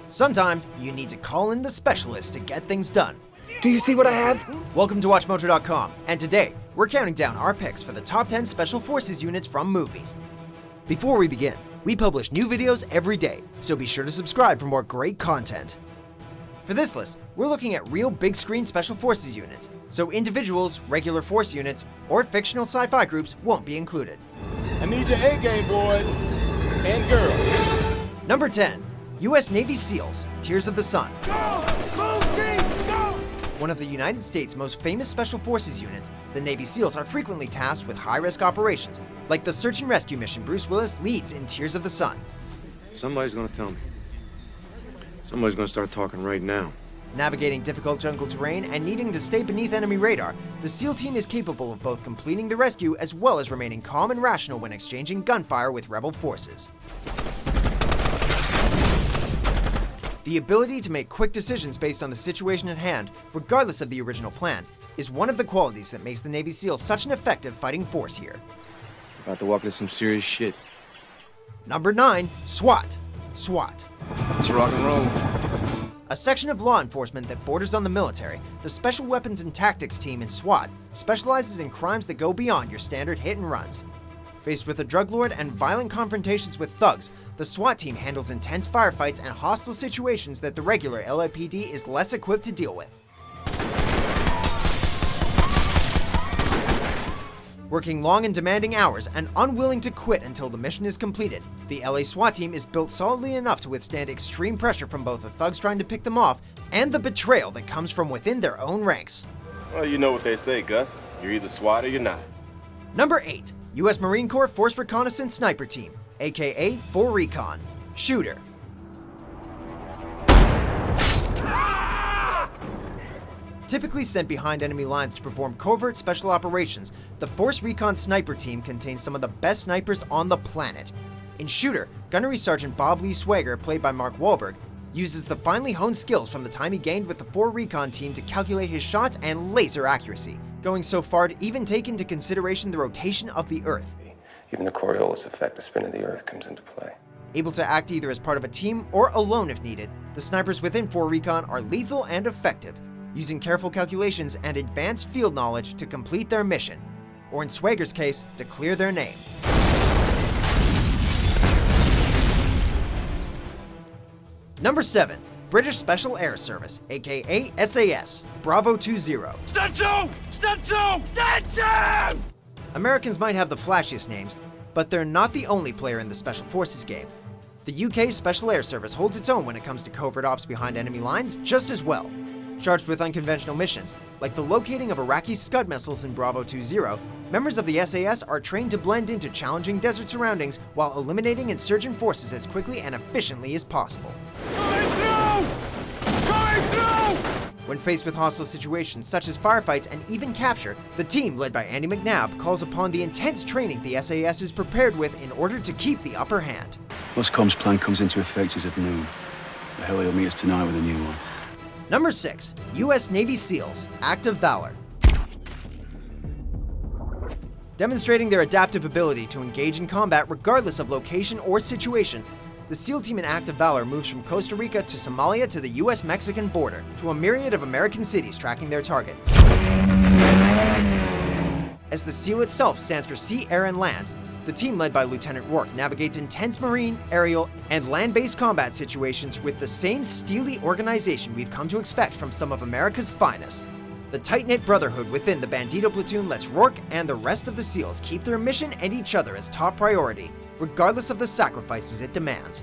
Sometimes you need to call in the specialist to get things done. Do you see what I have? Welcome to WatchMojo.com, and today we're counting down our picks for the top 10 Special Forces units from movies. Before we begin, we publish new videos every day, so be sure to subscribe for more great content. For this list, we're looking at real big screen Special Forces units, so individuals, regular force units, or fictional sci-fi groups won't be included. I need your A-game, boys and girls. Number 10, U.S. Navy SEALs, Tears of the Sun. One of the United States' most famous Special Forces units, the Navy SEALs are frequently tasked with high-risk operations, like the search and rescue mission Bruce Willis leads in Tears of the Sun. Somebody's gonna tell me. Somebody's gonna start talking right now. Navigating difficult jungle terrain and needing to stay beneath enemy radar, the SEAL team is capable of both completing the rescue as well as remaining calm and rational when exchanging gunfire with rebel forces. The ability to make quick decisions based on the situation at hand, regardless of the original plan, is one of the qualities that makes the Navy SEALs such an effective fighting force here. About to walk into some serious shit. Number 9, SWAT. SWAT. Let's rock and roll. A section of law enforcement that borders on the military, the Special Weapons and Tactics team in SWAT specializes in crimes that go beyond your standard hit and runs. Faced with a drug lord and violent confrontations with thugs, the SWAT team handles intense firefights and hostile situations that the regular LAPD is less equipped to deal with. Working long and demanding hours and unwilling to quit until the mission is completed, the LA SWAT team is built solidly enough to withstand extreme pressure from both the thugs trying to pick them off and the betrayal that comes from within their own ranks. Well, you know what they say, Gus. You're either SWAT or you're not. Number 8, U.S. Marine Corps Force Reconnaissance Sniper Team, aka FORECON. Shooter. Typically sent behind enemy lines to perform covert special operations, the Force Recon Sniper Team contains some of the best snipers on the planet. In Shooter, Gunnery Sergeant Bob Lee Swager, played by Mark Wahlberg, uses the finely honed skills from the time he gained with the FORECON team to calculate his shots and laser accuracy, going so far to even take into consideration the rotation of the Earth. Even the Coriolis effect, the spin of the Earth, comes into play. Able to act either as part of a team or alone if needed, the snipers within FORECON are lethal and effective, using careful calculations and advanced field knowledge to complete their mission, or in Swager's case, to clear their name. Number 7, British Special Air Service, aka SAS, Bravo 20. Stand to! Stand to! Stand to! Americans might have the flashiest names, but they're not the only player in the Special Forces game. The UK Special Air Service holds its own when it comes to covert ops behind enemy lines just as well. Charged with unconventional missions, like the locating of Iraqi Scud missiles in Bravo 20, members of the SAS are trained to blend into challenging desert surroundings while eliminating insurgent forces as quickly and efficiently as possible. Going through! Going through! When faced with hostile situations such as firefights and even capture, the team, led by Andy McNabb, calls upon the intense training the SAS is prepared with in order to keep the upper hand. Whatcom's plan comes into effect as of noon. The hell he'll meet us tonight with a new one. Number 6, U.S. Navy SEALs, Act of Valor. Demonstrating their adaptive ability to engage in combat regardless of location or situation, the SEAL team in Act of Valor moves from Costa Rica to Somalia to the U.S.-Mexican border, to a myriad of American cities tracking their target. As the SEAL itself stands for Sea, Air, and Land, the team led by Lieutenant Rourke navigates intense marine, aerial, and land-based combat situations with the same steely organization we've come to expect from some of America's finest. The tight-knit brotherhood within the Bandito platoon lets Rourke and the rest of the SEALs keep their mission and each other as top priority, regardless of the sacrifices it demands.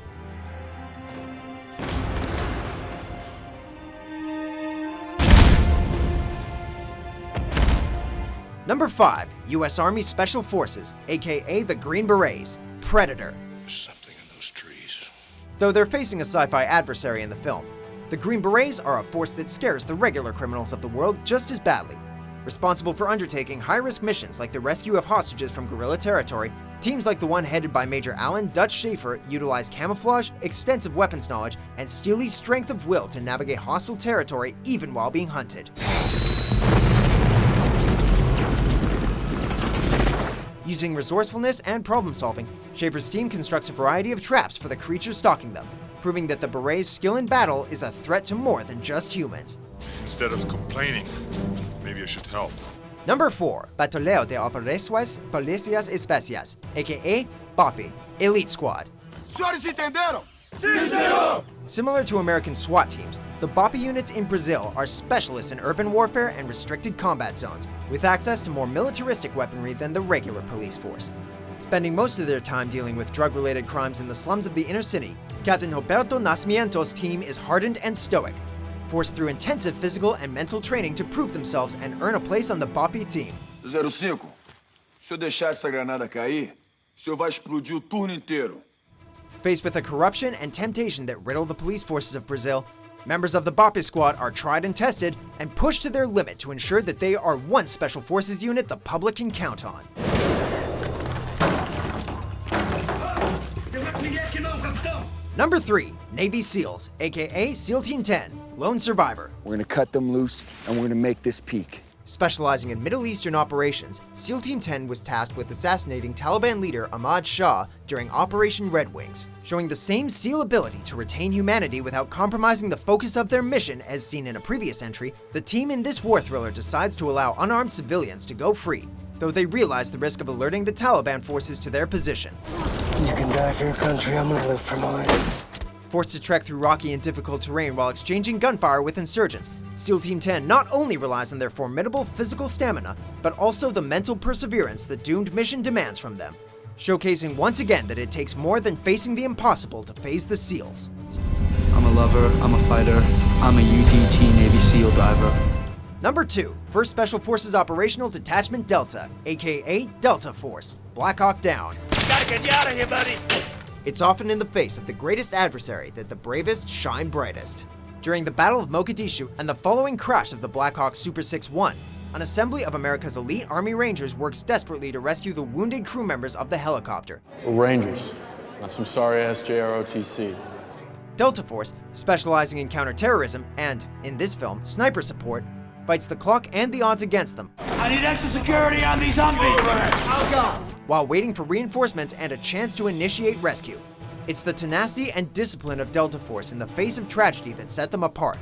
Number 5, U.S. Army Special Forces, aka the Green Berets, Predator. There's something in those trees. Though they're facing a sci-fi adversary in the film, the Green Berets are a force that scares the regular criminals of the world just as badly. Responsible for undertaking high-risk missions like the rescue of hostages from guerrilla territory, teams like the one headed by Major Alan Dutch Schaefer utilize camouflage, extensive weapons knowledge, and steely strength of will to navigate hostile territory even while being hunted. Using resourcefulness and problem-solving, Schaefer's team constructs a variety of traps for the creatures stalking them, proving that the Berets' skill in battle is a threat to more than just humans. Instead of complaining, maybe I should help. Number 4. Batalhão de Operações, Policiais, Especiais, aka BOPE, Elite Squad. Senhores entenderam? Similar to American SWAT teams, the BOPE units in Brazil are specialists in urban warfare and restricted combat zones, with access to more militaristic weaponry than the regular police force. Spending most of their time dealing with drug-related crimes in the slums of the inner city, Captain Roberto Nascimento's team is hardened and stoic, forced through intensive physical and mental training to prove themselves and earn a place on the BOPE team. 05, se eu deixar essa granada cair, o senhor vai explodir o turno inteiro. Faced with the corruption and temptation that riddle the police forces of Brazil, members of the BOPE squad are tried and tested and pushed to their limit to ensure that they are one special forces unit the public can count on. Number 3. Navy SEALs, aka SEAL Team 10, Lone Survivor. We're gonna cut them loose, and we're gonna make this peak. Specializing in Middle Eastern operations, SEAL Team 10 was tasked with assassinating Taliban leader Ahmad Shah during Operation Red Wings, showing the same SEAL ability to retain humanity without compromising the focus of their mission as seen in a previous entry. The team in this war thriller decides to allow unarmed civilians to go free, though they realize the risk of alerting the Taliban forces to their position. You can die for your country, I'm gonna live for mine. Forced to trek through rocky and difficult terrain while exchanging gunfire with insurgents, SEAL Team 10 not only relies on their formidable physical stamina, but also the mental perseverance the doomed mission demands from them, showcasing once again that it takes more than facing the impossible to phase the SEALs. I'm a lover, I'm a fighter, I'm a UDT Navy SEAL diver. Number 2. 1st Special Forces Operational Detachment Delta, aka Delta Force, Black Hawk Down. Gotta get you out of here, buddy! It's often in the face of the greatest adversary that the bravest shine brightest. During the Battle of Mogadishu and the following crash of the Black Hawk Super 6-1, an assembly of America's elite Army Rangers works desperately to rescue the wounded crew members of the helicopter. We're Rangers, not some sorry-ass JROTC. Delta Force, specializing in counterterrorism and, in this film, sniper support, fights the clock and the odds against them. I need extra security on these Humvees! I'll go! While waiting for reinforcements and a chance to initiate rescue. It's the tenacity and discipline of Delta Force in the face of tragedy that set them apart,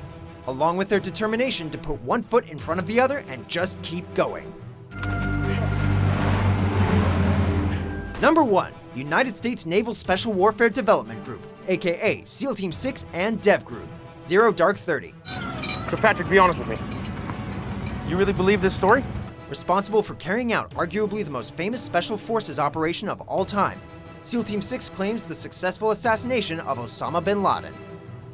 along with their determination to put one foot in front of the other and just keep going. Number 1. United States Naval Special Warfare Development Group, aka SEAL Team 6 and Dev Group, 0 Dark 30. So Patrick, be honest with me. You really believe this story? Responsible for carrying out arguably the most famous Special Forces operation of all time, SEAL Team 6 claims the successful assassination of Osama bin Laden.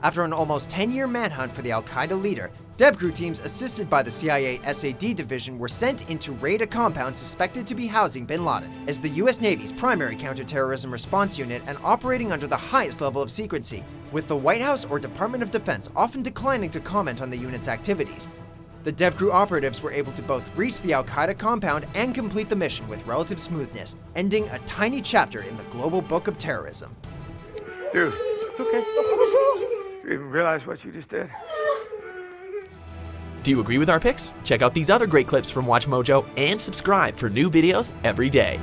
After an almost 10-year manhunt for the Al-Qaeda leader, Dev Crew teams assisted by the CIA SAD division were sent in to raid a compound suspected to be housing bin Laden, as the US Navy's primary counterterrorism response unit and operating under the highest level of secrecy, with the White House or Department of Defense often declining to comment on the unit's activities. The Dev Crew operatives were able to both reach the Al-Qaeda compound and complete the mission with relative smoothness, ending a tiny chapter in the global book of terrorism. Dude, it's okay. Do you even realize what you just did? Do you agree with our picks? Check out these other great clips from WatchMojo and subscribe for new videos every day.